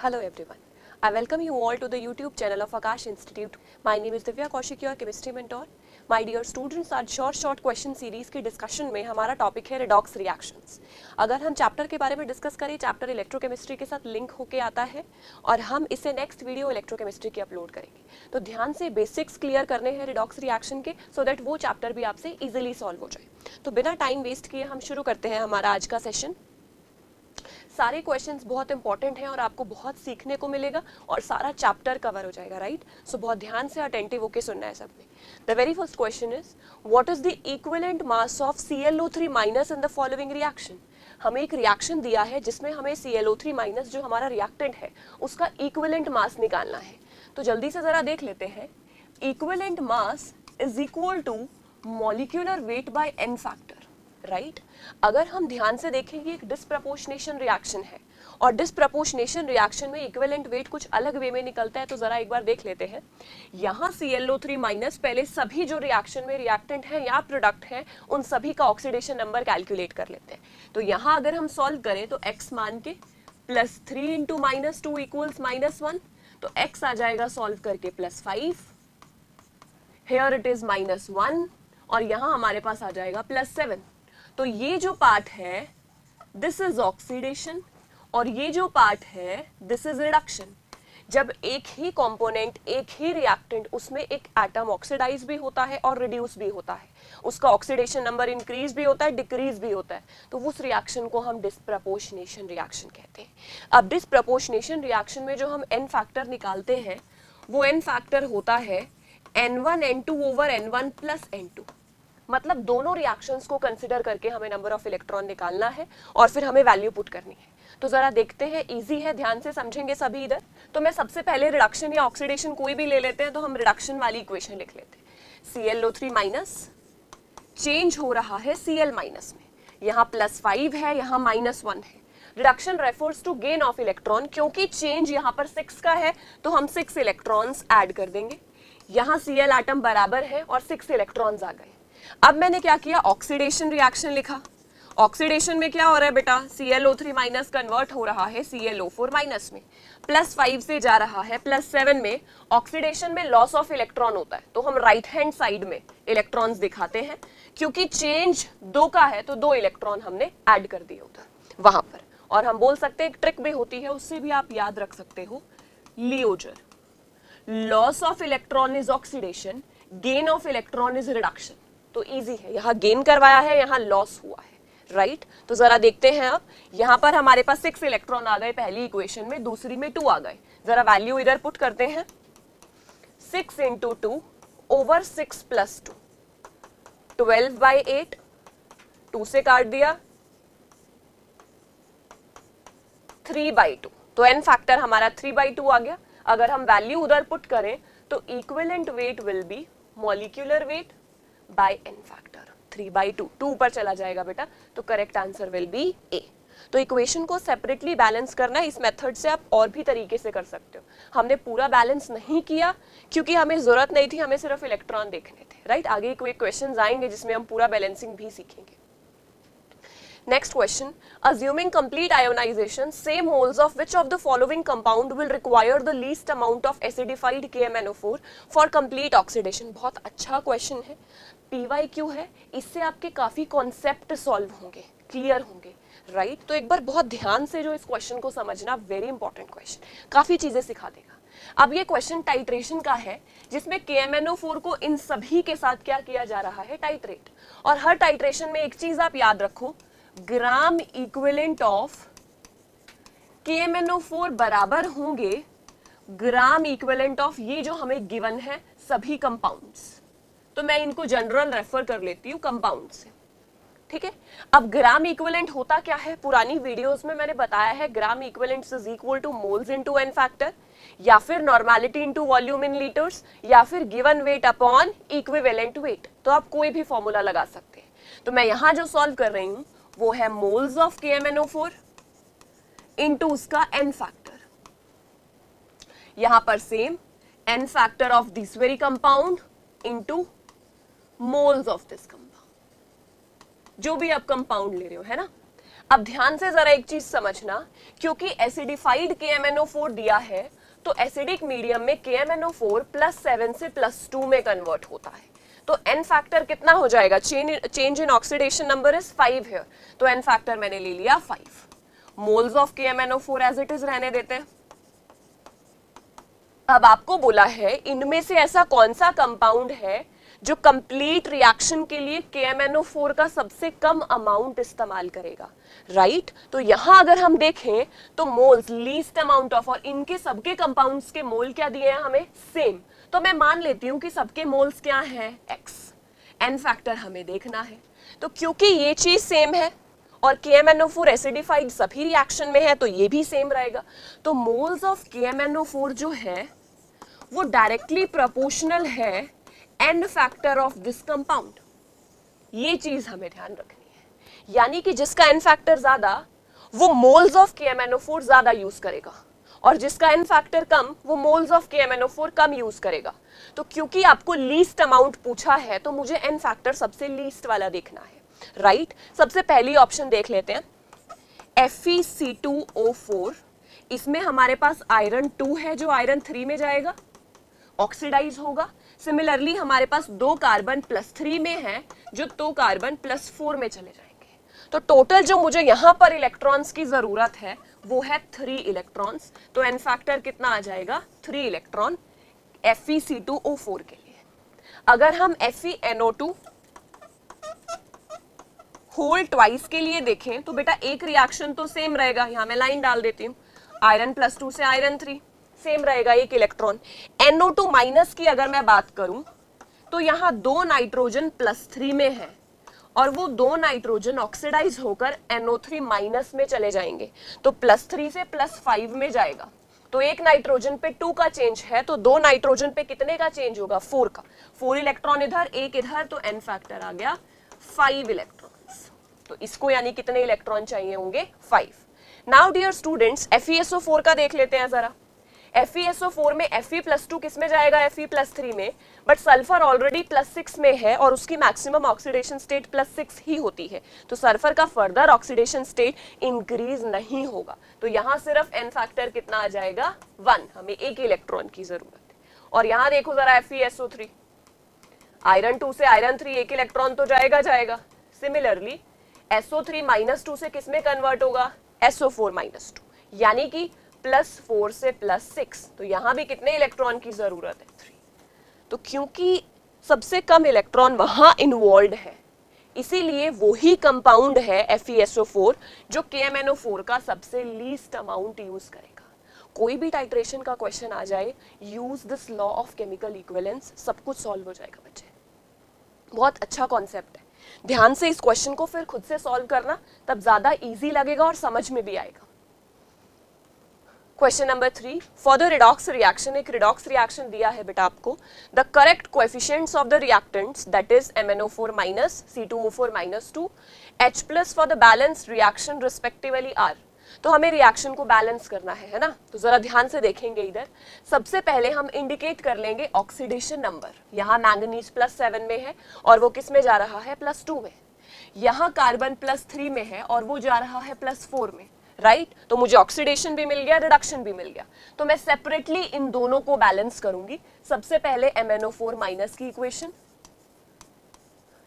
Hello everyone. I welcome you all to the YouTube channel of Akash Institute. My name is Divya Kaushik, your chemistry mentor. My dear students, आज short question series के discussion में हमारा topic है redox reactions. अगर हम chapter के बारे में डिस्कस करें, चैप्टर इलेक्ट्रोकेमिस्ट्री के साथ लिंक होके आता है और हम इसे नेक्स्ट वीडियो इलेक्ट्रोकेमिस्ट्री की अपलोड करेंगे। तो ध्यान से बेसिक्स क्लियर करने हैं रिडॉक्स रिएक्शन के, सो दैट वो चैप्टर भी आपसे इजीली सॉल्व हो जाए। तो बिना टाइम वेस्ट किए हम शुरू करते हैं हमारा आज का सेशन। सारे क्वेश्चंस बहुत इंपॉर्टेंट हैं और आपको बहुत सीखने को मिलेगा और सारा चैप्टर कवर हो जाएगा, राइट? सो बहुत ध्यान से अटेंटिव होकर सुनना है सबने। The very first question is what is the equivalent mass of ClO3 minus in the following reaction. हमें एक रिएक्शन दिया है जिसमें हमें ClO3 माइनस जो हमारा रिएक्टेंट है उसका इक्विवेलेंट मास निकालना है। तो जल्दी से जरा देख लेते हैं। Equivalent mass is equal to molecular weight by n factor, right? अगर हम ध्यान से देखेंगे एक डिस्प्रपोर्शनेशन रिएक्शन है और डिस्प्रपोर्शनेशन रिएक्शन में इक्विवेलेंट वेट कुछ अलग वे में निकलता है। तो जरा एक बार देख लेते हैं। यहाँ ClO3 माइनस पहले सभी जो रिएक्शन में रिएक्टेंट है या प्रोडक्ट है उन सभी का ऑक्सीडेशन नंबर कैलकुलेट कर लेते हैं। तो यहाँ अगर हम सॉल्व करें तो x मान के +3 इंटू -2 इक्वल्स -1, तो x आ जाएगा सॉल्व करके +5, हियर इट इज -1 और यहाँ हमारे पास आ जाएगा +7। तो ये जो पार्ट है दिस इज ऑक्सीडेशन और ये जो पार्ट है दिस इज रिडक्शन। जब एक ही कंपोनेंट, एक ही रिएक्टेंट, उसमें एक एटम ऑक्सीडाइज भी होता है और रिड्यूस भी होता है, उसका ऑक्सीडेशन नंबर इंक्रीज भी होता है, डिक्रीज भी होता है, तो उस रिएक्शन को हम डिस्प्रपोर्शनेशन रिएक्शन कहते हैं। अब डिस्प्रपोर्शनेशन रिएक्शन में जो हम n फैक्टर निकालते हैं वो n फैक्टर होता है n1 n2 over n1 plus n2। मतलब दोनों रिएक्शंस को कंसिडर करके हमें नंबर ऑफ इलेक्ट्रॉन निकालना है और फिर हमें वैल्यू पुट करनी है। तो जरा देखते हैं, इजी है, ध्यान से समझेंगे सभी इधर। तो मैं सबसे पहले रिडक्शन या ऑक्सीडेशन कोई भी ले लेते हैं, तो हम रिडक्शन वाली इक्वेशन लिख लेते हैं। ClO3 माइनस चेंज हो रहा है Cl माइनस में, यहाँ +5 है, यहाँ -1 है। Reduction refers to gain of electron, क्योंकि चेंज यहाँ पर 6 का है तो हम 6 इलेक्ट्रॉन्स ऐड कर देंगे। यहाँ Cl एटम बराबर है और 6 इलेक्ट्रॉन्स आ गए। अब मैंने क्या किया, ऑक्सीडेशन रिएक्शन लिखा। ऑक्सीडेशन में क्या हो रहा है बेटा, ClO3 माइनस कन्वर्ट हो रहा है ClO4 माइनस में, +5 से जा रहा है +7 में। ऑक्सीडेशन में लॉस ऑफ इलेक्ट्रॉन होता है, तो हम राइट हैंड साइड में इलेक्ट्रॉन्स दिखाते हैं, क्योंकि चेंज 2 का है तो 2 इलेक्ट्रॉन हमने ऐड कर दिए उधर वहां पर। और हम बोल सकते हैं एक ट्रिक भी होती है, उससे भी आप याद रख सकते हो, लियोजर। Loss of electron is oxidation, gain of electron is reduction. तो इजी है, यहाँ गेन करवाया है, यहाँ लॉस हुआ है, राइट? तो जरा देखते हैं। अब यहाँ पर हमारे पास 6 इलेक्ट्रॉन आ गए पहली इक्वेशन में, दूसरी में 2 आ गए। जरा वैल्यू इधर पुट करते हैं। 6 इंटू 2 ओवर 6 प्लस 2, 12/8, 2 से काट दिया, 3/2। तो n फैक्टर हमारा 3/2 आ गया। अगर हम वैल्यू उधर पुट करें तो equivalent weight will be molecular weight by n factor 3/2। 2 ऊपर चला जाएगा बेटा, तो correct answer will be A। तो इक्वेशन को सेपरेटली बैलेंस करना, इस मेथड से आप और भी तरीके से कर सकते हो। हमने पूरा बैलेंस नहीं किया क्योंकि हमें जरूरत नहीं थी, हमें सिर्फ इलेक्ट्रॉन देखने थे, राइट? आगे कोई क्वेश्चंस आएंगे जिसमें हम पूरा बैलेंसिंग भी सीखेंगे। Next question, assuming complete ionization, same moles of which of the following compound will require the least amount of acidified KMnO4 for complete oxidation? बहुत अच्छा क्वेश्चन है, PYQ है, इससे आपके काफी कॉन्सेप्ट सॉल्व होंगे, क्लियर होंगे, राइट? तो एक बार बहुत ध्यान से जो इस क्वेश्चन को समझना, वेरी इंपॉर्टेंट क्वेश्चन, काफी चीजें सिखा देगा। अब ये क्वेश्चन टाइट्रेशन का है, जिसमें KMnO4 को इन सभी के साथ क्या किया जा रहा है, टाइट्रेट। और हर टाइट्रेशन में एक चीज आप याद रखो, ग्राम इक्विवेलेंट ऑफ KMnO4 बराबर होंगे ग्राम इक्विवेलेंट ऑफ ये जो हमें गिवन है सभी कंपाउंड्स। तो मैं इनको जनरल रेफर कर लेती हूँ कंपाउंड से, ठीक है? अब ग्राम इक्विवेलेंट होता क्या है, पुरानी वीडियोस में मैंने बताया है, gram equivalent is equal two moles into n factor, या फिर नॉर्मेलिटी इनटू वॉल्यूम इन लीटर्स, या फिर given weight upon equivalent wait. तो आप कोई भी फॉर्मूला लगा सकते हैं। तो मैं यहां जो सॉल्व कर रही हूं वो है मोल्स ऑफ KMnO4 इनटू उसका n फैक्टर। यहां पर same n factor of this very compound into moles of this compound, जो भी आप कंपाउंड ले रहे हो, है ना? अब ध्यान से जरा एक चीज समझना, क्योंकि एसिडिफाइड KMnO4 दिया है तो एसिडिक मीडियम में KMnO4 +7 से +2 में कन्वर्ट होता है। तो n फैक्टर कितना हो जाएगा? Change in oxidation number is 5 here, तो n फैक्टर मैंने ले लिया 5। Moles of KMnO4 as it is रहने देते हैं। अब आपको बोला है इनमें से ऐसा कौन सा कंपाउंड है जो कंप्लीट रिएक्शन के लिए KMnO4 का सबसे कम अमाउंट इस्तेमाल करेगा, राइट? तो यहां अगर हम देखें तो मोल्स लीस्ट अमाउंट ऑफ, और इनके सबके कंपाउंड्स के मोल क्या दिए हैं हमें? सेम। तो मैं मान लेती हूं कि सबके मोल्स क्या हैं? x। n फैक्टर हमें देखना है, तो क्योंकि ये चीज सेम है और KMnO4 एसिडिफाइड सभी रिएक्शन में है तो ये भी सेम रहेगा। तो मोल्स ऑफ KMnO4 जो है वो डायरेक्टली प्रोपोर्शनल है n factor of this compound. ये चीज हमें ध्यान रखनी है, यानी कि जिसका n फैक्टर ज्यादा वो मोल्स ऑफ KMnO4 ज्यादा यूज करेगा और जिसका n फैक्टर कम वो moles of KMnO4 come use करेगा। तो क्योंकि आपको लीस्ट अमाउंट पूछा है तो मुझे n फैक्टर सबसे लीस्ट वाला देखना है, राइट? सबसे पहली ऑप्शन देख लेते हैं, FeC2O4। इसमें हमारे पास आयरन 2 है जो आयरन 3 में जाएगा, ऑक्सीडाइज होगा। सिमिलरली हमारे पास 2 कार्बन +3 में है जो 2 कार्बन +4 में चले जाएंगे। तो टोटल जो मुझे यहां पर इलेक्ट्रॉन्स की जरूरत है वो है 3 इलेक्ट्रॉन्स। तो n फैक्टर कितना आ जाएगा? 3 इलेक्ट्रॉन FeC2O4 के लिए। अगर हम FeNO2 होल ट्वाइस के लिए देखें तो बेटा एक रिएक्शन तो सेम रहेगा, यहां मैं लाइन डाल देती हूं, आयरन +2 से आयरन 3 सेम रहेगा, एक इलेक्ट्रॉन। NO2 माइनस की अगर मैं बात करूं तो यहां 2 नाइट्रोजन +3 में है और वो 2 नाइट्रोजन ऑक्सीडाइज होकर NO3 माइनस में चले जाएंगे, तो +3 से +5 में जाएगा। तो एक नाइट्रोजन पे 2 का चेंज है तो 2 नाइट्रोजन पे कितने का चेंज होगा? 4 का। 4 इलेक्ट्रॉन इधर, एक इधर, तो n फैक्टर आ गया 5 इलेक्ट्रॉन्स। तो इसको यानी कितने इलेक्ट्रॉन चाहिए होंगे? 5। नाउ डियर स्टूडेंट्स, FeSO4 का देख लेते हैं जरा। FeSO4 में Fe+2 किस में जाएगा? Fe+3 में, बट सल्फर ऑलरेडी +6 में है और उसकी मैक्सिमम ऑक्सीडेशन स्टेट +6 ही होती है, तो सल्फर का फर्दर ऑक्सीडेशन स्टेट इंक्रीज नहीं होगा। तो यहां सिर्फ n फैक्टर कितना आ जाएगा? 1। हमें एक इलेक्ट्रॉन की जरूरत है। और यहां देखो जरा FeSO3, आयरन 2 से आयरन 3 एक इलेक्ट्रॉन तो जाएगा। सिमिलरली SO3 -2 से किस में कन्वर्ट होगा? SO4 -2, यानी कि +4 से +6, तो यहां भी कितने इलेक्ट्रॉन की जरूरत है? 3। तो क्योंकि सबसे कम इलेक्ट्रॉन वहां इन्वॉल्व है, इसीलिए वही कंपाउंड है FeSO4 जो KMnO4 का सबसे लीस्ट अमाउंट यूज करेगा। कोई भी टाइट्रेशन का क्वेश्चन आ जाए, use this law of chemical equivalence, सब कुछ सॉल्व हो जाएगा बच्चे। बहुत अच्छा कॉन्सेप्ट है, ध्यान से इस क्वेश्चन को फिर खुद से सॉल्व करना, तब ज्यादा इजी लगेगा और समझ में भी आएगा। Question number 3, for the redox reaction, एक रिडॉक्स रिएक्शन दिया है बेटा आपको। The correct coefficients of the reactants that is MnO4- C2O4-2 H+ for the balance reaction respectively are. तो हमें रिएक्शन को बैलेंस करना है ना, तो जरा ध्यान से देखेंगे इधर। सबसे पहले हम इंडिकेट कर लेंगे ऑक्सीडेशन नंबर। यहाँ मैंगनीज +7 में है और वो किस में जा रहा है? +2 में। यहाँ कार्बन +3 में है और वो जा रहा है +4 में, राइट? तो मुझे ऑक्सीडेशन भी मिल गया, रिडक्शन भी मिल गया। तो मैं सेपरेटली इन दोनों को बैलेंस करूंगी। सबसे पहले MnO4- की इक्वेशन,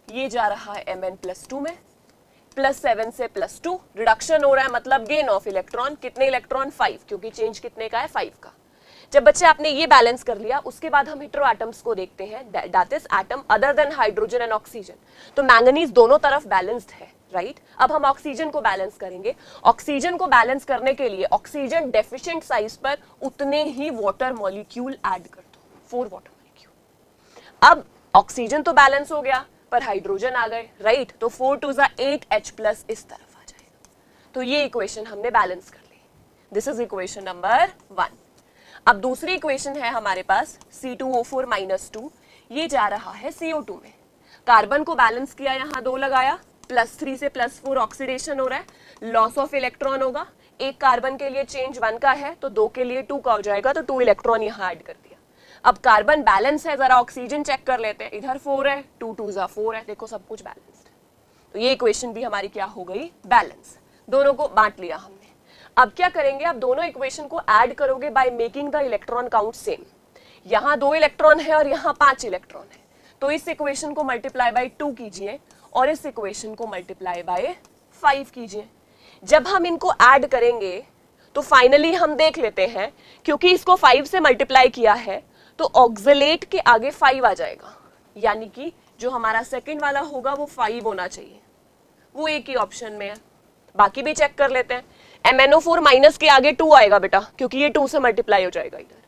ये जा रहा है Mn+2 में, +7 से +2, रिडक्शन हो रहा है मतलब गेन ऑफ इलेक्ट्रॉन। कितने इलेक्ट्रॉन? 5, क्योंकि चेंज कितने का है? 5 का। जब बच्चे आपने ये बैलेंस कर लिया, उसके बाद हम हेटेरो एटम्स को देखते हैं, that is atom other than hydrogen and oxygen. तो मैंगनीज दोनों तरफ बैलेंस्ड है, राइट? अब हम ऑक्सीजन को बैलेंस करेंगे। ऑक्सीजन को बैलेंस करने के लिए ऑक्सीजन डेफिशिएंट साइज पर उतने ही वाटर मॉलिक्यूल ऐड कर दो, 4 वाटर मॉलिक्यूल। अब ऑक्सीजन तो बैलेंस हो गया पर हाइड्रोजन आ गए, राइट? तो 4 2 8 H+ इस तरफ आ जाएगा। तो ये इक्वेशन हमने बैलेंस कर ली। This is equation number 1। अब दूसरी इक्वेशन है हमारे पास C2O4-2, ये जा रहा है CO2 में। कार्बन को बैलेंस किया, यहाँ 2 लगाया, +3 से +4 ऑक्सीडेशन हो रहा है, लॉस ऑफ इलेक्ट्रॉन होगा। एक कार्बन के लिए चेंज 1 का है तो 2 के लिए 2 का हो जाएगा, तो 2 इलेक्ट्रॉन यहाँ ऐड कर दिया। अब कार्बन बैलेंस है, जरा ऑक्सीजन चेक कर लेते हैं। इधर 4 है, 2 2 4 है, देखो सब कुछ बैलेंस्ड है। तो ये इक्वेशन भी हमारी क्या हो गई? बैलेंस। दोनों को बांट लिया हमने। अब क्या करेंगे, आप दोनों इक्वेशन को ऐड करोगे by making the electron count same. यहाँ 2 इलेक्ट्रॉन है और यहाँ 5 इलेक्ट्रॉन है, तो इस इक्वेशन को मल्टीप्लाई बाय 2 कीजिए और इस इक्वेशन को मल्टीप्लाई बाय 5 कीजिए। जब हम इनको ऐड करेंगे तो फाइनली हम देख लेते हैं, क्योंकि इसको 5 से मल्टीप्लाई किया है तो ऑक्सलेट के आगे 5 आ जाएगा, यानी कि जो हमारा सेकंड वाला होगा वो 5 होना चाहिए, वो एक ही ऑप्शन में है। बाकी भी चेक कर लेते हैं। MnO4 माइनस के आगे 2 आएगा बेटा, क्योंकि ये 2 से मल्टीप्लाई हो जाएगा इधर,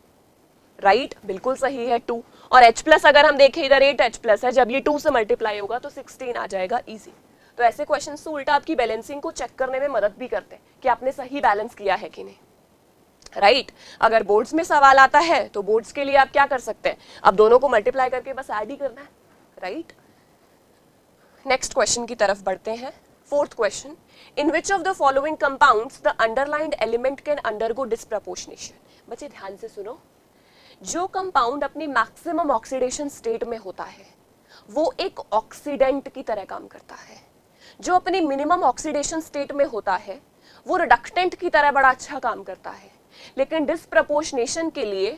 राइट बिल्कुल सही है 2। और H प्लस अगर हम देखें इधर 8H प्लस है, जब ये 2 से मल्टीप्लाई होगा तो 16 आ जाएगा इजी। तो ऐसे क्वेश्चन से उल्टा आपकी बैलेंसिंग को चेक करने में मदद भी करते हैं कि आपने सही बैलेंस किया है कि नहीं, राइट अगर बोर्ड्स में सवाल आता है तो बोर्ड्स के लिए आप क्या कर सकते हैं, अब दोनों को मल्टीप्लाई करके बस ऐड ही करना है, राइट। नेक्स्ट क्वेश्चन की तरफ बढ़ते हैं। Fourth question, in which of the following compounds the underlined element can undergo disproportionation. बच्चे ध्यान से सुनो, जो कंपाउंड अपनी मैक्सिमम ऑक्सीडेशन स्टेट में होता है वो एक ऑक्सीडेंट की तरह काम करता है, जो अपनी मिनिमम ऑक्सीडेशन स्टेट में होता है वो रिडक्टेंट की तरह बड़ा अच्छा काम करता है। लेकिन डिस्प्रपोर्शनेशन के लिए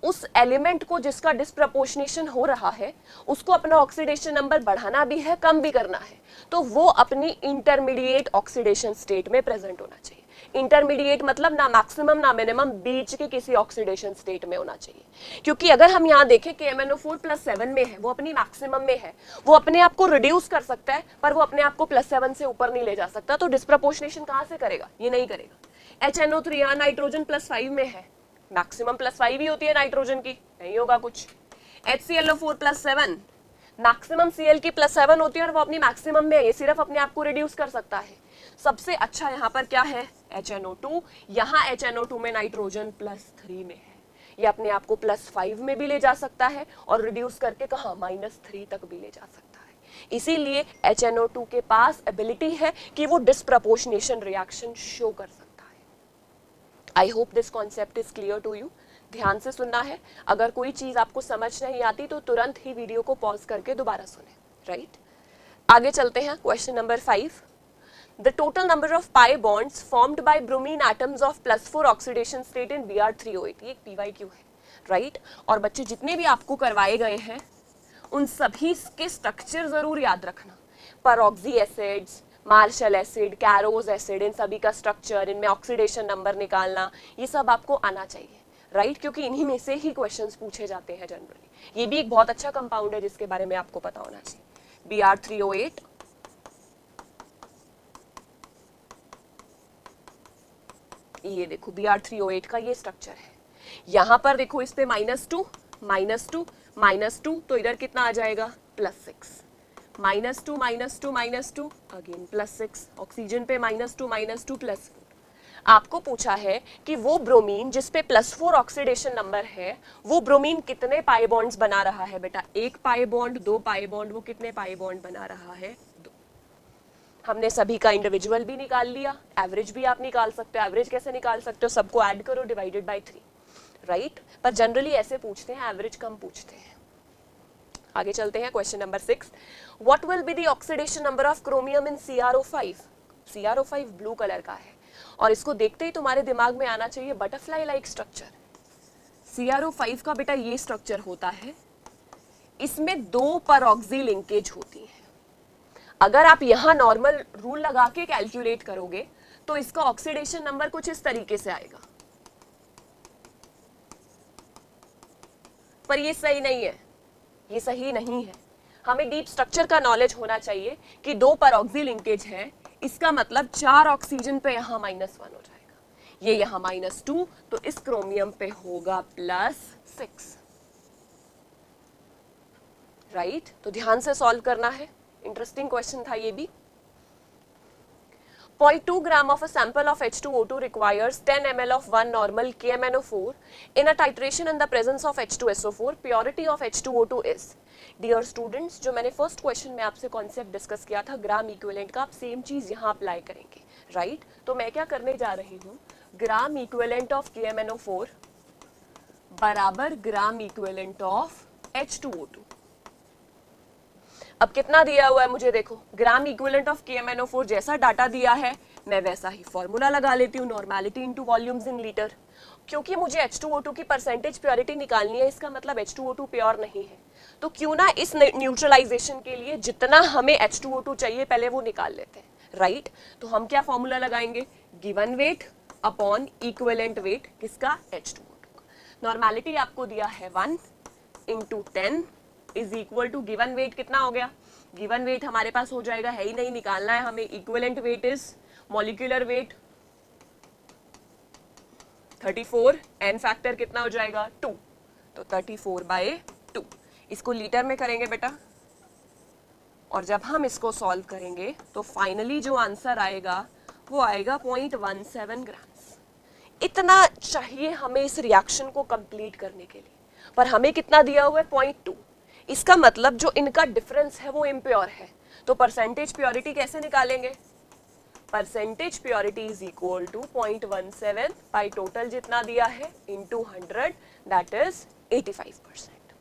उस एलिमेंट को जिसका डिस्प्रपोर्शनेशन हो रहा है उसको अपना ऑक्सीडेशन नंबर बढ़ाना भी है, कम भी करना है, तो वो अपनी इंटरमीडिएट ऑक्सीडेशन स्टेट में प्रेजेंट होना चाहिए। इंटरमीडिएट मतलब ना मैक्सिमम ना मिनिमम, बीच के किसी ऑक्सीडेशन स्टेट में होना चाहिए। क्योंकि अगर हम यहाँ देखें कि MnO4+7 में है, वो अपनी मैक्सिमम में है, वो अपने आप को रिड्यूस कर सकता है पर वो अपने आप को +7 से ऊपर नहीं ले जा सकता, तो डिस्प्रपोर्शनेशन कहाँ से करेगा, ये नहीं करेगा। HNO3 यहाँ नाइट्रोजन +5 में है, मैक्सिमम +5 ही होती है नाइट्रोजन की, नहीं होगा कुछ। HClO4+7 मैक्सिमम Cl की +7 होती है और वो अपनी मैक्सिमम में है, ये सिर्फ अपने आप को रिड्यूस कर सकता है। सबसे अच्छा यहाँ पर क्या है, HNO2। यहाँ HNO2 में नाइट्रोजन +3 में है, ये अपने आप को +5 में भी ले जा सकता है और रिड्यूस करके कहाँ -3 तक भी ले जा सकता है। इसीलिए HNO2 के पास एबिलिटी है कि वो डिस्प्रपोर्शनेशन रिएक्शन शो कर सकता है। I hope this concept is clear to you. ध्यान से सुनना है, अगर कोई चीज आपको समझ नहीं आती तो तुरंत ही वीडियो को पॉज करके दोबारा सुने, राइट। आगे चलते हैं, question number 5। The total number of pi bonds formed by bromine atoms of +4 oxidation state in Br3O8, ये एक PYQ है, राइट। और बच्चे जितने भी आपको करवाए गए हैं उन सभी के स्ट्रक्चर जरूर याद रखना। Peroxy acids, Marshall acid, Caro's acid, इन सभी का स्ट्रक्चर, इनमें ऑक्सीडेशन नंबर निकालना, ये सब आपको आना चाहिए, राइट, क्योंकि इन्हीं में से ही क्वेश्चंस पूछे जाते हैं जनरली। ये भी एक बहुत अच्छा कंपाउंड है जिसके बारे में आपको पता होना चाहिए। Br3O8 ये देखो Br3O8 का ये स्ट्रक्चर है। यहां पर देखो इस पे -2 -2 -2, तो इधर कितना आ जाएगा +6, -2 -2 -2 अगेन +6, ऑक्सीजन पे -2 -2 +4। आपको पूछा है कि वो ब्रोमीन जिस पे +4 ऑक्सीडेशन नंबर है वो ब्रोमीन कितने पाई बॉन्ड्स बना रहा है बेटा, 1 पाई बॉन्ड, 2 पाई बॉन्ड, वो कितने पाई बॉन्ड बना रहा है, 2। हमने सभी का इंडिविजुअल भी निकाल लिया, एवरेज भी आप निकाल सकते हो। एवरेज कैसे निकाल सकते हो, सबको ऐड करो डिवाइडेड बाय 3, राइट। पर जनरली ऐसे पूछते हैं, एवरेज कम पूछते हैं। आगे चलते हैं, question number 6। What will be the oxidation number of chromium in CrO5। CrO5 blue colour का है और इसको देखते ही तुम्हारे दिमाग में आना चाहिए बटरफ्लाई लाइक स्ट्रक्चर। CrO5 का बेटा ये स्ट्रक्चर होता है, इसमें 2 परऑक्सी लिंकेज होती है। अगर आप यहां नॉर्मल रूल लगा के कैलकुलेट करोगे तो इसका ऑक्सीडेशन नंबर कुछ इस तरीके से आएगा, पर ये सही नहीं है, ये सही नहीं है। हमें डीप स्ट्रक्चर का नॉलेज होना चाहिए कि 2 परऑक्सी लिंकेज है, इसका मतलब 4 ऑक्सीजन पे यहां -1 हो जाएगा, ये यहां -2, तो इस क्रोमियम पे होगा +6, राइट। तो ध्यान से सॉल्व करना है, इंटरेस्टिंग क्वेश्चन था ये भी। 0.2 gram of a sample of H2O2 requires 10 ml of 1 normal KMnO4 in a titration in the presence of H2SO4. Purity of H2O2 is। Dear students, जो मैंने फर्स्ट क्वेश्चन में आपसे कॉन्सेप्ट डिस्कस किया था gram equivalent का, आप same चीज यहाँ अप्लाई करेंगे, राइट। तो मैं क्या करने जा रही हूँ, ग्राम इक्विवेलेंट ऑफ KMnO4 बराबर ग्राम इक्विवेलेंट ऑफ H2O2। अब कितना दिया हुआ है मुझे देखो, ग्राम इक्विवेलेंट ऑफ KMnO4 जैसा डाटा दिया है मैं वैसा ही फॉर्मूला लगा लेती हूँ, normality into volumes in litre. क्योंकि मुझे H2O2 की परसेंटेज प्योरिटी निकालनी है, इसका मतलब H2O2 प्योर नहीं है, तो क्यों ना इस न्यूट्रलाइजेशन के लिए जितना हमें H2O2 चाहिए पहले वो निकाल लेते हैं, राइट। तो हम क्या फॉर्मूला लगाएंगे, given weight upon equivalent weight किसका, H2O2 का। नॉर्मेलिटी आपको दिया है 1 into 10 is equal to given weight कितना हो गया, गिवन वेट हमारे पास हो जाएगा, है ही नहीं, निकालना है हमें, equivalent weight is molecular weight 34, n factor कितना हो जाएगा 2, तो 34/2। इसको लीटर में करेंगे बेटा, और जब हम इसको सॉल्व करेंगे तो फाइनली जो आंसर आएगा वो आएगा 0.17 ग्राम्स। इतना चाहिए हमें इस रिएक्शन को कंप्लीट करने के लिए, पर हमें कितना दिया हुआ है 0.2। इसका मतलब जो इनका डिफरेंस है वो इम्प्योर है, तो परसेंटेज प्योरिटी कैसे निकालेंगे, percentage purity is equal to 0.17 by total जितना दिया है इंटू 100, दैट इज 85%।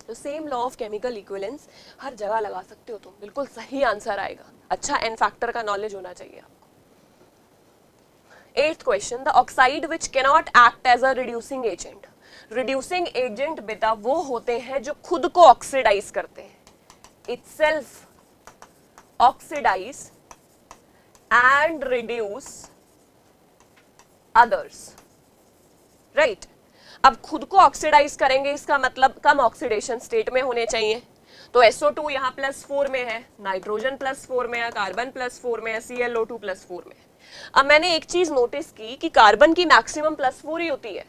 तो same law of chemical equivalence हर जगह लगा सकते हो तुम, बिल्कुल सही आंसर आएगा। अच्छा एन फैक्टर का नॉलेज होना चाहिए आपको। 8th question, the oxide which cannot act as a reducing agent. Reducing agent बेटा वो होते हैं जो खुद को ऑक्सीडाइज करते हैं, itself oxidise and reduce others, right. अब खुद को ऑक्सीडाइज करेंगे, इसका मतलब कम ऑक्सीडेशन स्टेट में होने चाहिए, तो SO2 यहाँ +4 में है, नाइट्रोजन +4 में है, कार्बन +4 में है, ClO2 +4 में है। अब मैंने एक चीज नोटिस की कि कार्बन की मैक्सिमम +4 ही होती है,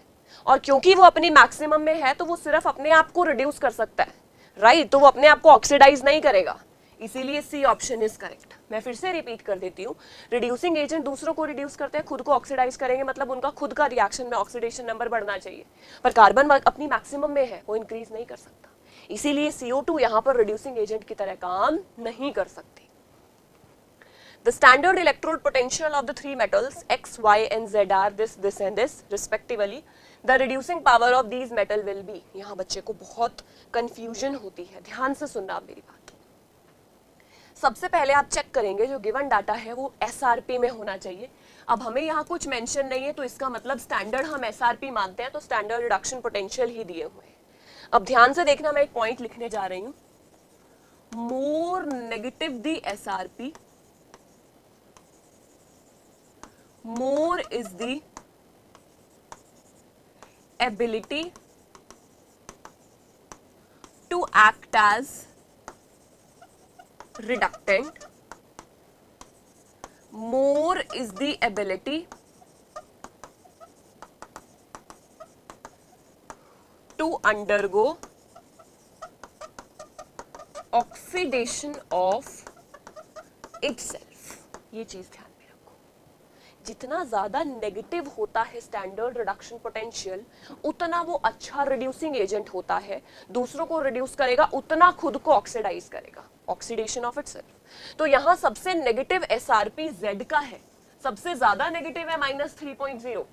और क्योंकि वो अपनी मैक्सिमम में है तो वो सिर्फ अपने आप को रिड्यूस कर सकता है, राइट, तो वो अपने आप को ऑक्सीडाइज नहीं करेगा, इसीलिए सी ऑप्शन इज करेक्ट। मैं फिर से रिपीट कर देती हूँ, रिड्यूसिंग एजेंट दूसरों को रिड्यूस करते हैं, खुद को ऑक्सीडाइज करेंगे, मतलब उनका खुद का रिएक्शन में ऑक्सीडेशन नंबर बढ़ना चाहिए, पर कार्बन अपनी मैक्सिमम में है, वो इंक्रीज नहीं कर सकता, इसीलिए CO2 यहाँ पर रिड्यूसिंग एजेंट की तरह काम नहीं कर सकती। The standard electrode potential of the three metals X, Y and Z are this and this respectively. The reducing power of these metal will be. यहाँ बच्चे को बहुत confusion होती है, ध्यान से सुनना आप मेरी बात। सबसे पहले आप चेक करेंगे जो गिवन डाटा है वो SRP में होना चाहिए। अब हमें यहाँ कुछ मेंशन नहीं है, तो इसका मतलब स्टैंडर्ड हम SRP मानते हैं, तो स्टैंडर्ड रिडक्शन पोटेंशियल ही दिए हुए हैं। अब ध्यान से देखना, मैं एक पॉइंट लिखने जा रही हूँ, more negative the SRP, more is the ability to act as reductant, more is the ability to undergo oxidation of itself। ये चीज ध्यान में रखो, जितना ज्यादा नेगेटिव होता है स्टैंडर्ड रिडक्शन पोटेंशियल, उतना वो अच्छा रिड्यूसिंग एजेंट होता है, दूसरों को रिड्यूस करेगा, उतना खुद को ऑक्सीडाइज करेगा, ऑक्सीडेशन ऑफ इटसेल्फ। तो यहाँ सबसे नेगेटिव SRP Z का है, सबसे ज्यादा नेगेटिव है -3.0,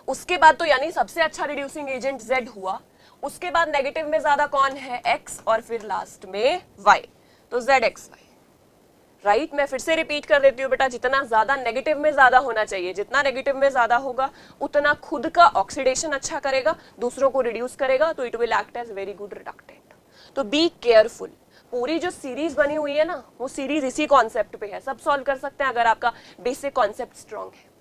उसके बाद तो यानी सबसे अच्छा रिड्यूसिंग एजेंट Z हुआ, उसके बाद नेगेटिव में ज्यादा कौन है X, और फिर लास्ट में Y, तो ZXY, राइट। मैं फिर से रिपीट कर देती हूँ बेटा, जितना ज्यादा नेगेटिव में ज्यादा होना चाहिए, जितना नेगेटिव में ज्यादा होगा उतना खुद का ऑक्सीडेशन अच्छा करेगा, दूसरों को रिड्यूस करेगा, तो it will act as very good reductant. तो बी केयरफुल। पूरी जो सीरीज बनी हुई है ना, वो सीरीज इसी कॉन्सेप्ट पे है, सब सॉल्व कर सकते हैं अगर आपका बेसिक कॉन्सेप्ट स्ट्रॉन्ग है।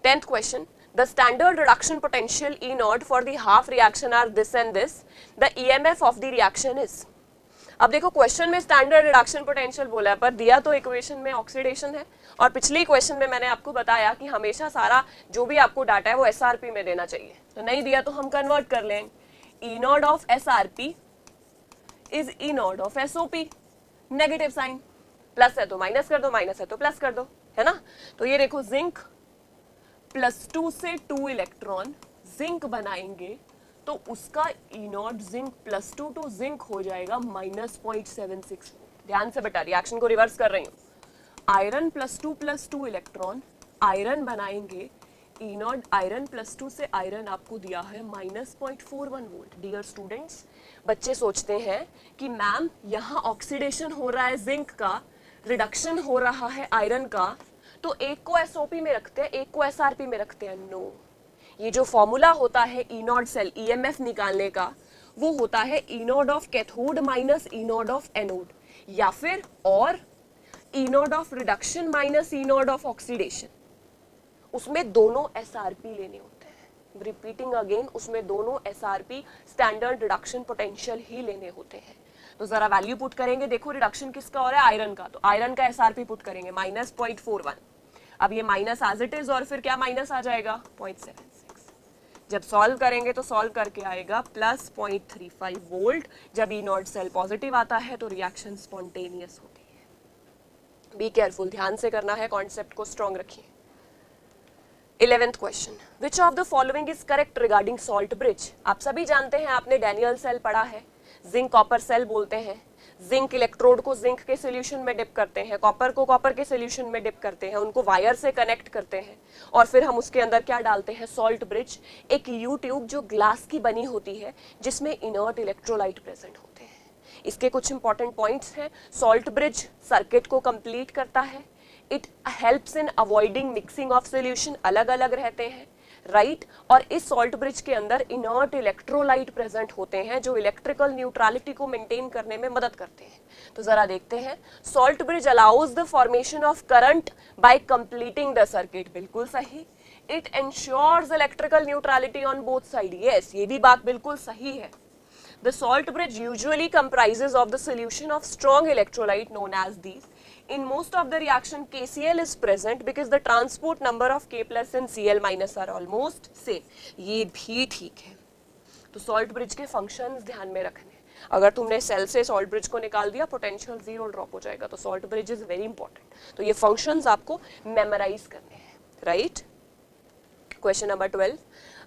10th question, the standard reduction potential E naught for the half reaction are this and this, the EMF of the reaction is। अब देखो क्वेश्चन में स्टैंडर्ड रिडक्शन पोटेंशियल बोला है, पर दिया तो इक्वेशन में ऑक्सीडेशन है, और पिछले क्वेश्चन में मैंने आपको बताया कि हमेशा सारा जो भी आपको डाटा है वो SRP में देना चाहिए, तो नहीं दिया तो हम कन्वर्ट कर लेंगे। E naught of SRP is E naught of SOP, negative sign, plus है तो माइनस कर दो, माइनस है तो प्लस कर दो, है ना। तो ये देखो जिंक +2 से 2 इलेक्ट्रॉन जिंक बनाएंगे, तो उसका E naught zinc +2 to zinc हो जाएगा -0.76। ध्यान से बेटा, रिएक्शन को रिवर्स कर रही हूँ। आयरन +2 इलेक्ट्रॉन आयरन बनाएंगे, E नॉट आयरन +2 से आयरन आपको दिया है -0.41 वोल्ट। डियर स्टूडेंट्स, बच्चे सोचते हैं कि मैम यहाँ ऑक्सीडेशन हो रहा है जिंक का, रिडक्शन हो रहा है आयरन का, तो एक को एसओपी में रखते हैं, एक को एसआरपी में रखते हैं? नो। ये जो फॉर्मूला होता है ई नॉट सेल ईएमएफ निकालने का, वो होता है E naught of cathode minus E naught of anode, या फिर और E naught of reduction minus E naught of oxidation. उसमें दोनों एसआरपी लेने होते हैं। रिपीटिंग अगेन, उसमें दोनों एसआरपी स्टैंडर्ड रिडक्शन पोटेंशियल ही लेने होते हैं। तो जरा वैल्यू पुट करेंगे, देखो रिडक्शन किसका हो रहा है, आयरन का, तो आयरन का एसआरपी पुट करेंगे -0.41। अब ये माइनस एज इट इज, और फिर क्या माइनस आ जाएगा 0.76। जब सॉल्व करेंगे तो सॉल्व करके आएगा प्लस 0.35 वोल्ट। जब ई नॉट सेल पॉजिटिव आता है तो रिएक्शन स्पॉन्टेनियस होती है। बी केयरफुल, ध्यान से करना है, कॉन्सेप्ट को स्ट्रॉन्ग रखिए। 11th question, which of the following is correct regarding salt bridge? आप सभी जानते हैं, आपने डैनियल सेल पढ़ा है, जिंक कॉपर सेल बोलते हैं। जिंक इलेक्ट्रोड को जिंक के सोल्यूशन में डिप करते हैं, कॉपर को कॉपर के सोल्यूशन में डिप करते हैं, उनको वायर से कनेक्ट करते हैं, और फिर हम उसके अंदर क्या डालते हैं, सॉल्ट ब्रिज, एक यू ट्यूब जो ग्लास की बनी होती है जिसमें इनर्ट इलेक्ट्रोलाइट प्रेजेंट होते हैं। इसके कुछ इंपॉर्टेंट पॉइंट्स हैं। सॉल्ट ब्रिज सर्किट को कंप्लीट करता है, it helps in avoiding mixing of solution, अलग अलग रहते हैं, राइट और इस सॉल्ट ब्रिज के अंदर इनर्ट इलेक्ट्रोलाइट प्रेजेंट होते हैं जो इलेक्ट्रिकल न्यूट्रलिटी को मेंटेन करने में मदद करते हैं। तो जरा देखते हैं, salt bridge allows the formation of current by completing the circuit, बिल्कुल सही। It ensures electrical neutrality on both side, yes, ये भी बात बिल्कुल सही है। The salt bridge usually comprises of the solution of strong electrolyte known as these. In most of the reaction, KCl is present because the transport number of K plus and Cl minus are almost same. ये भी ठीक है। तो salt bridge के functions ध्यान में रखने। अगर तुमने सेल से salt bridge को निकाल दिया, potential zero drop हो जाएगा। तो salt bridge is very important. तो ये functions आपको memorize करने हैं, right? Question number 12.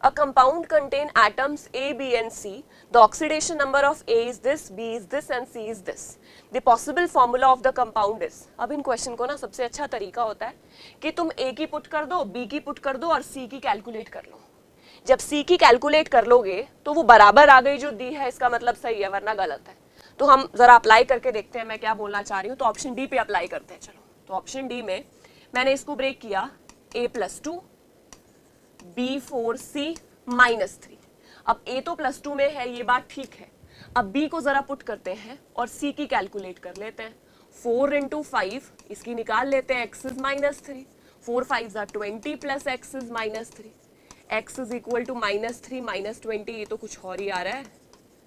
A compound contain atoms A, B and C. The oxidation number of A is this, B is this and C is this. The possible formula of the compound is. अब इन question को ना सबसे अच्छा तरीका होता है कि तुम A की पुट कर दो, B की पुट कर दो और C की कैलकुलेट कर लो। जब C की कैलकुलेट कर लोगे तो वो बराबर आ गई जो दी है, इसका मतलब सही है, वरना गलत है। तो हम जरा अप्लाई करके देखते हैं मैं क्या बोलना चाह रही हूँ। तो ऑप्शन डी पे अप्लाई करते हैं। चलो, तो ऑप्शन डी में मैंने इसको ब्रेक किया, A+2 B4C -3। अब A तो +2 में है, ये बात ठीक है। अब B को जरा पुट करते हैं और C की कैलकुलेट कर लेते हैं। 4 × 5 इसकी निकाल लेते हैं, x is -3, 4 5 are 20 plus x is -3, x is equal to -3 -20, ये तो कुछ और ही आ रहा है,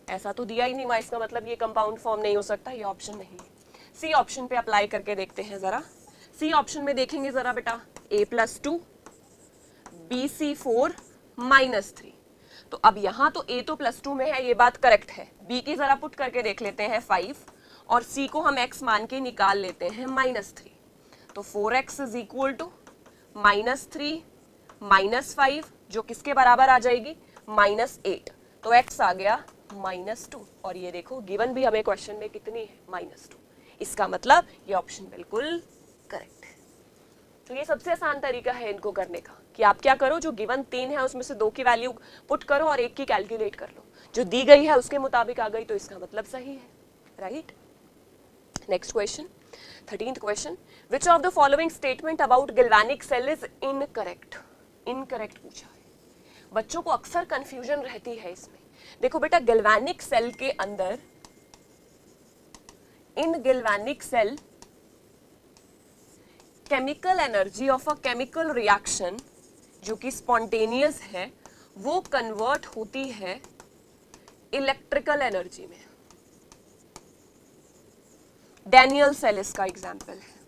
ऐसा तो दिया ही नहीं हुआ, इसका मतलब ये कंपाउंड फॉर्म नहीं हो सकता, ये ऑप्शन नहीं है। सी ऑप्शन पे अप्लाई करके देखते हैं जरा। सी ऑप्शन में देखेंगे जरा बेटा, A+2 BC4 -3। तो अब यहाँ तो A तो +2 में है, ये बात करेक्ट है। B की जरा पुट करके देख लेते हैं 5 और C को हम x मान के निकाल लेते हैं -3। तो 4x is equal to -3 -5 जो किसके बराबर आ जाएगी, -8। तो x आ गया -2 और ये देखो गिवन भी हमें क्वेश्चन में कितनी है, -2। इसका मतलब ये ऑप्शन बिल्कुल करेक्ट है। तो ये सबसे आसान तरीका है इनको करने का कि आप क्या करो, जो गिवन 3 है उसमें से 2 की वैल्यू पुट करो और 1 की कैलकुलेट कर लो, जो दी गई है उसके मुताबिक आ गई तो इसका मतलब सही है, right. Next question, 13th question, which of the following statement about galvanic cell is incorrect. Incorrect पूछा है, बच्चों को अक्सर कंफ्यूजन रहती है इसमें। देखो बेटा, गैल्वेनिक सेल के अंदर, in galvanic cell chemical energy of a chemical reaction जो कि स्पॉन्टेनियस है, वो कन्वर्ट होती है इलेक्ट्रिकल एनर्जी में। डैनियल सेल इसका एग्जाम्पल है।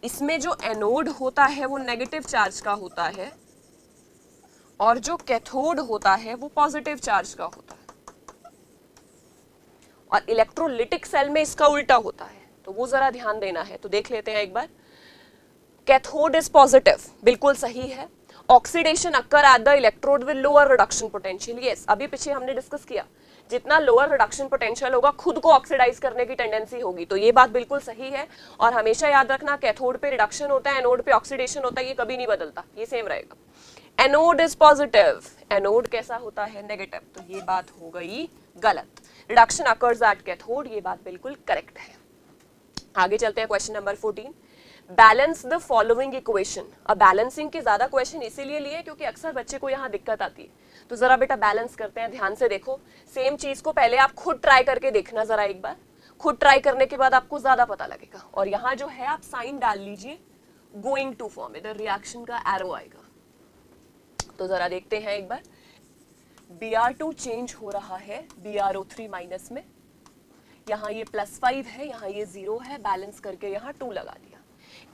इसमें जो एनोड होता है वो नेगेटिव चार्ज का होता है और जो कैथोड होता है वो पॉजिटिव चार्ज का होता है, और इलेक्ट्रोलिटिक सेल में इसका उल्टा होता है, तो वो जरा ध्यान देना है। तो देख लेते हैं एक बार। कैथोड इज पॉजिटिव, बिल्कुल सही है। Oxidation occur at the electrode with lower reduction potential, yes, अभी पीछे हमने डिस्कस किया जितना लोअर रिडक्शन पोटेंशियल होगा खुद को ऑक्सीडाइज करने की टेंडेंसी होगी। तो ये बात बिल्कुल सही है और हमेशा याद रखना कैथोड पे रिडक्शन होता है, एनोड पे ऑक्सीडेशन होता है, ये कभी नहीं बदलता, ये सेम रहेगा। एनोड इज पॉजिटिव, एनोड कैसा होता है? नेगेटिव। तो ये बात हो गई गलत। रिडक्शन अकर्स एट कैथोड, ये बात बिल्कुल करेक्ट है। आगे चलते हैं question number 14। Balance the following equation. अब बैलेंसिंग के ज्यादा क्वेश्चन इसीलिए लिए क्योंकि अक्सर बच्चे को यहाँ दिक्कत आती है। तो जरा बेटा बैलेंस करते हैं, ध्यान से देखो। सेम चीज को पहले आप खुद ट्राई करके देखना जरा एक बार, खुद ट्राई करने के बाद आपको ज्यादा पता लगेगा। और यहाँ जो है आप साइन डाल लीजिए गोइंग टू फॉर्म, इधर रिएक्शन का एरो आएगा। तो जरा देखते हैं एक बार। Br2 चेंज हो रहा है BrO3 माइनस में, यहाँ ये +5 है, यहाँ ये 0 है, बैलेंस करके यहाँ 2 लगा दिया।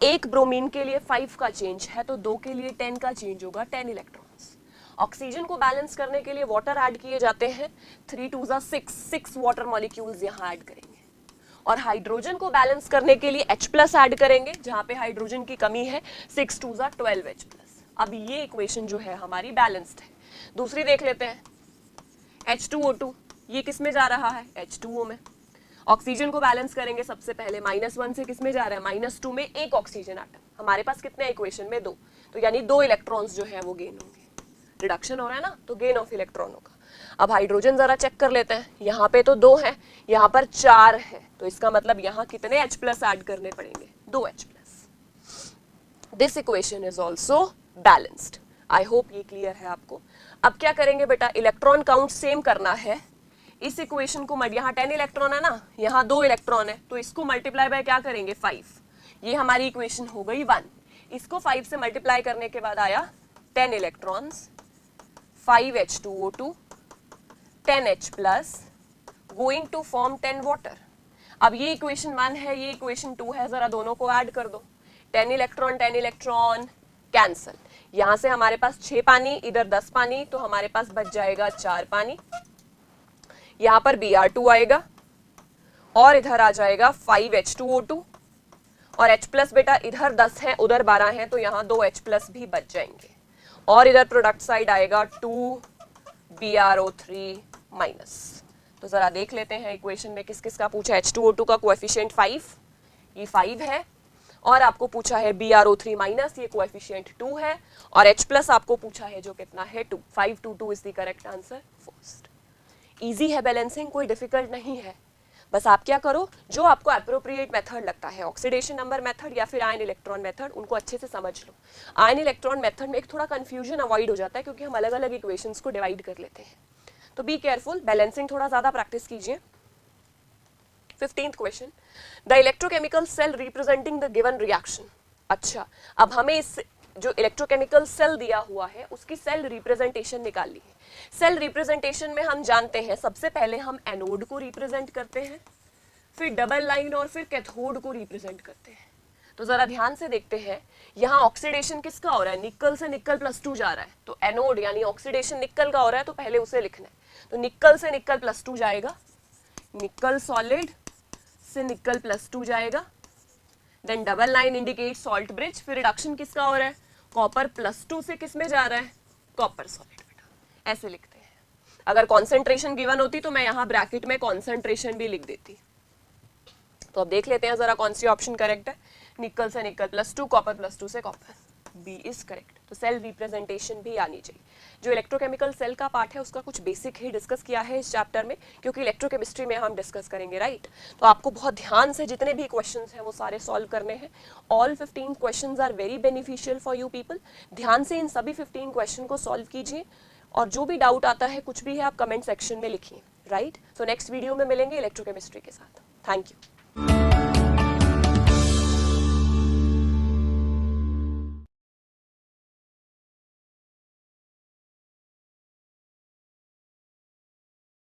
एक ब्रोमीन के लिए 5 का चेंज है तो 2 के लिए 10 का चेंज होगा, 10 इलेक्ट्रॉन्स। ऑक्सीजन को बैलेंस करने के लिए वाटर ऐड किए जाते हैं, 3 2 6 वाटर मॉलिक्यूल्स यहाँ ऐड करेंगे। और हाइड्रोजन को बैलेंस करने के लिए H+ ऐड करेंगे, जहाँ पे हाइड्रोजन की कमी है, 6 2 12 H+। अब ये इक्वेशन जो है हमारी बैलेंस्ड है। दूसरी देख लेते हैं, H2O2, ये किस में जा रहा है? H2O में। ऑक्सीजन को बैलेंस करेंगे सबसे पहले, -1 से किस में जा रहा है? -2 में एक ऑक्सीजन एटम। हमारे पास कितने इक्वेशन में? 2। तो यानी 2 इलेक्ट्रॉन्स जो है वो गेन होंगे। रिडक्शन हो रहा है ना, तो गेन ऑफ इलेक्ट्रॉन होगा। अब हाइड्रोजन जरा चेक कर लेते हैं, यहाँ पे तो 2 है, यहाँ पर 4 है, तो इसका मतलब यहाँ कितने H+ ऐड करने पड़ेंगे? 2 H+। This equation is also balanced. I hope ये क्लियर है आपको। अब क्या करेंगे बेटा, इलेक्ट्रॉन काउंट सेम करना है। इस इक्वेशन को यहाँ 10 इलेक्ट्रॉन है ना, यहाँ 2 इलेक्ट्रॉन है, तो इसको मल्टीप्लाई बाय क्या करेंगे? 5। ये हमारी इक्वेशन हो गई 1। इसको 5 से मल्टीप्लाई करने के बाद आया 10 electrons, 5 H2O2, 10 H+, going to form 10 water. अब ये इक्वेशन 1 है, ये इक्वेशन 2 है, जरा दोनों को ऐड कर दो। 10 इलेक्ट्रॉन कैंसल। यहां से हमारे पास 6 पानी, इधर 10 पानी, तो हमारे पास बच जाएगा 4 पानी। यहां पर Br2 आएगा और इधर आ जाएगा 5 H2O2 और H+ बेटा इधर 10 है, उधर 12 है, तो यहाँ 2 H+ भी बच जाएंगे। और इधर प्रोडक्ट साइड आएगा 2 BrO3 माइनस। तो जरा देख लेते हैं इक्वेशन में किस किस का पूछा। H2O2 का कोएफिशिएंट 5, ये 5 है, और आपको पूछा है BrO3 माइनस, ये कोएफिशिएंट 2 है, और H+ आपको पूछा है जो कितना है 2। 5 2 2 is the correct answer first. Easy है बैलेंसिंग, कोई डिफिकल्ट नहीं है। बस आप क्या करो, जो आपको अप्रोप्रिएट मेथड लगता है, ऑक्सीडेशन नंबर मेथड या फिर आयन इलेक्ट्रॉन मेथड, उनको अच्छे से समझ लो। आयन इलेक्ट्रॉन मेथड में एक थोड़ा कंफ्यूजन अवॉइड हो जाता है क्योंकि हम अलग अलग इक्वेशंस को डिवाइड कर लेते हैं। तो बी केयरफुल, बैलेंसिंग थोड़ा ज्यादा प्रैक्टिस कीजिए। 15th question, the electrochemical cell representing the given reaction. अच्छा, अब हमें इस जो इलेक्ट्रोकेमिकल सेल दिया हुआ है उसकी सेल रिप्रेजेंटेशन निकालनी है। सेल रिप्रेजेंटेशन में हम जानते हैं सबसे पहले हम एनोड को रिप्रेजेंट करते हैं, फिर डबल लाइन और फिर कैथोड को रिप्रेजेंट करते हैं। तो जरा ध्यान से देखते हैं, यहाँ ऑक्सीडेशन किसका हो रहा है? निकल से निकल +2 जा रहा है, तो एनोड यानी ऑक्सीडेशन निकल का हो रहा है, तो पहले उसे लिखना है। तो निकल से निकल +2 जाएगा, निकल सॉलिड से निकल +2 जाएगा, then double line indicate salt bridge. फिर रिडक्शन किसका हो रहा है? कॉपर +2 से किस में जा रहा है? Copper solid. बेटा ऐसे लिखते हैं। अगर कॉन्सेंट्रेशन गिवन होती तो मैं यहाँ ब्रैकेट में कॉन्सेंट्रेशन भी लिख देती। तो अब देख लेते हैं जरा कौन सी ऑप्शन करेक्ट है। निकल से निकल +2, कॉपर +2 से कॉपर, बी इज करेक्ट। तो सेल रिप्रेजेंटेशन भी आनी चाहिए। जो इलेक्ट्रोकेमिकल सेल का पार्ट है उसका कुछ बेसिक ही डिस्कस किया है इस चैप्टर में, क्योंकि इलेक्ट्रोकेमिस्ट्री में हम डिस्कस करेंगे, राइट। तो आपको बहुत ध्यान से जितने भी क्वेश्चंस हैं वो सारे सॉल्व करने हैं। All 15 questions are very beneficial for you people. ध्यान से इन सभी 15 क्वेश्चन को सॉल्व कीजिए, और जो भी डाउट आता है कुछ भी है आप कमेंट सेक्शन में लिखिए, राइट। सो नेक्स्ट वीडियो में मिलेंगे इलेक्ट्रोकेमिस्ट्री के साथ। Thank you.